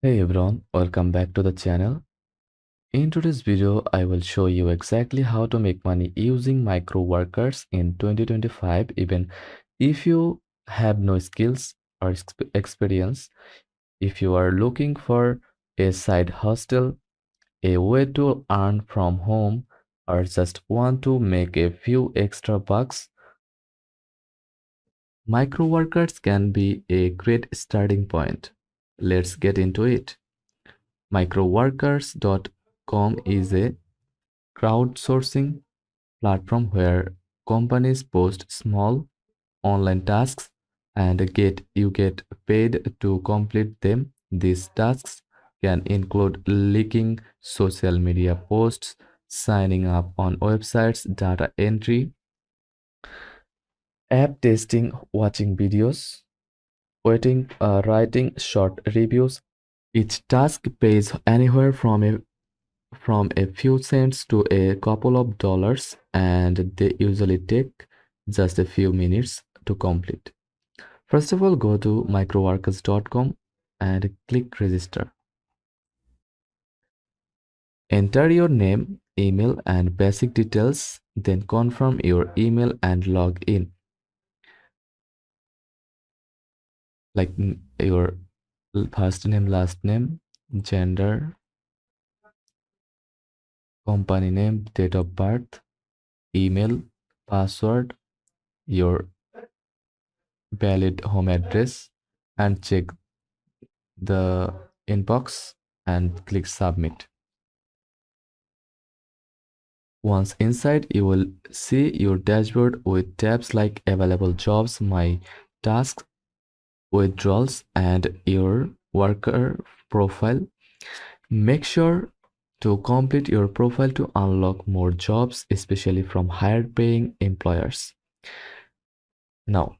Hey everyone, welcome back to the channel. In today's video, I will show you exactly how to make money using micro workers in 2025 even if you have no skills or experience. If you are looking for a side hustle, a way to earn from home, or just want to make a few extra bucks, micro workers can be a great starting point. Let's get into it. Microworkers.com is a crowdsourcing platform where companies post small online tasks and get paid to complete them. These tasks can include linking social media posts, signing up on websites, data entry, app testing, watching videos, writing short reviews. Each task pays anywhere from a few cents to a couple of dollars, and they usually take just a few minutes to complete. First of all, go to microworkers.com and click register. Enter your name, email, and basic details, then confirm your email and log in. Like your first name, last name, gender, company name, date of birth, email, password, your valid home address, and check the inbox and click submit. Once inside, you will see your dashboard with tabs like available jobs, my tasks, withdrawals, and your worker profile. Make sure to complete your profile to unlock more jobs, especially from higher paying employers. Now,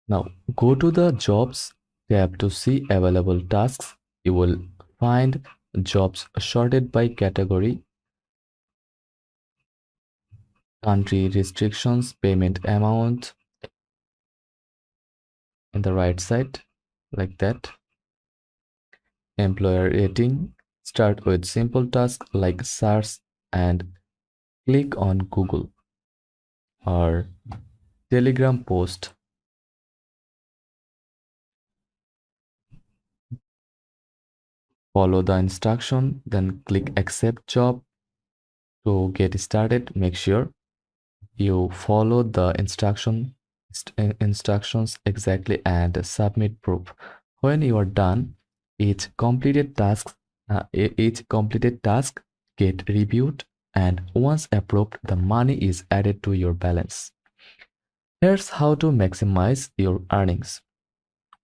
now go to the jobs tab to see available tasks. You will find jobs sorted by category, country restrictions, payment amount in the right side, like that. Employer rating. Start with simple tasks like search and click on Google or Telegram post. Follow the instruction, then click accept job. To get started, make sure you follow the instructions exactly and submit proof. When you are done, each completed task get reviewed, and once approved, the money is added to your balance. Here's how to maximize your earnings.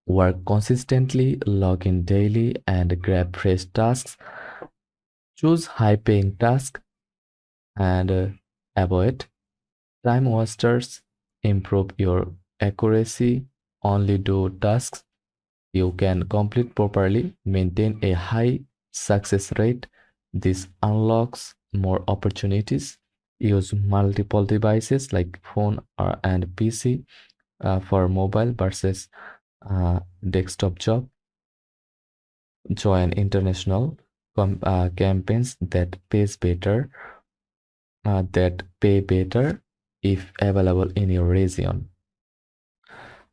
Work consistently, log in daily, and grab fresh tasks. Choose high-paying tasks and avoid time wasters. Improve your accuracy. Only do tasks you can complete properly. Maintain a high success rate. This unlocks more opportunities. Use multiple devices like phone and PC for mobile versus desktop job. Join international campaigns that pay better if available in your region.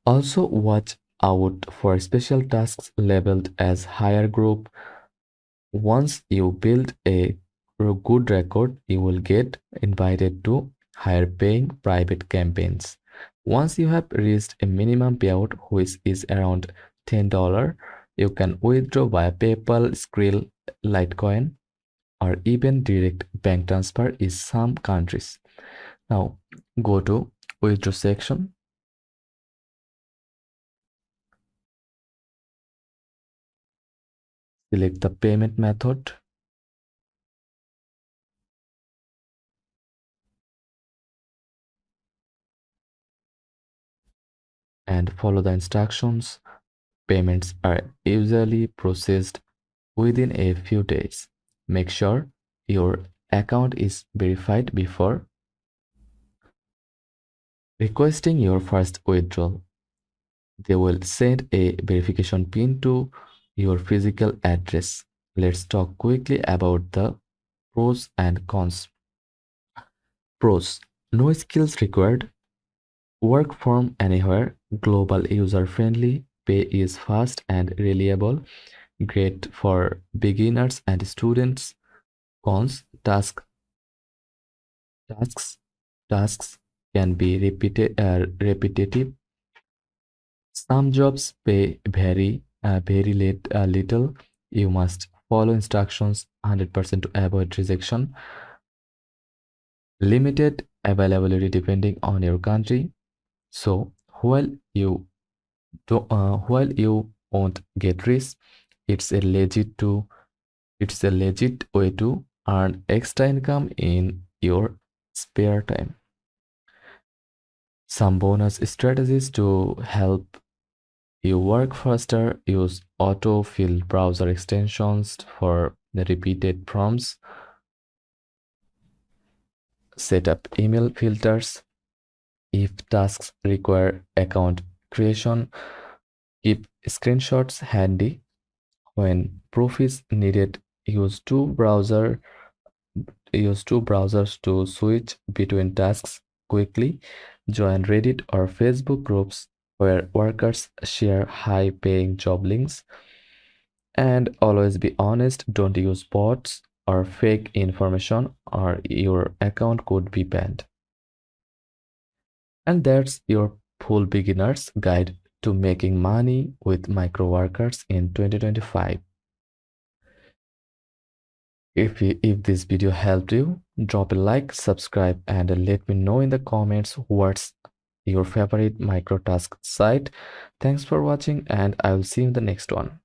Also, watch out for special tasks labeled as higher group. Once you build a good record, you will get invited to higher paying private campaigns. Once you have reached a minimum payout, which is around $10, you can withdraw via PayPal, Skrill, Litecoin, or even direct bank transfer in some countries. Now, go to withdraw section, select the payment method, and follow the instructions. Payments are usually processed within a few days. Make sure your account is verified before requesting your first withdrawal. They will send a verification pin to your physical address. Let's talk quickly about the pros and cons. Pros: no skills required, work from anywhere, global user friendly, pay is fast and reliable, great for beginners and students. Cons: tasks tasks can be repetitive. Some jobs pay very little. You must follow instructions 100% to avoid rejection. Limited availability depending on your country. So while you won't get rich, it's a legit way to earn extra income in your spare time. Some bonus strategies to help you work faster: use auto-fill browser extensions for the repeated prompts, set up email filters. If tasks require account creation, keep screenshots handy. When proof is needed, use two browsers to switch between tasks quickly. Join Reddit or Facebook groups where workers share high-paying job links. And always be honest, don't use bots or fake information or your account could be banned. And that's your full beginner's guide to making money with microworkers in 2025. If this video helped you, drop a like, subscribe, and let me know in the comments what's your favorite microtask site. Thanks for watching, and I will see you in the next one.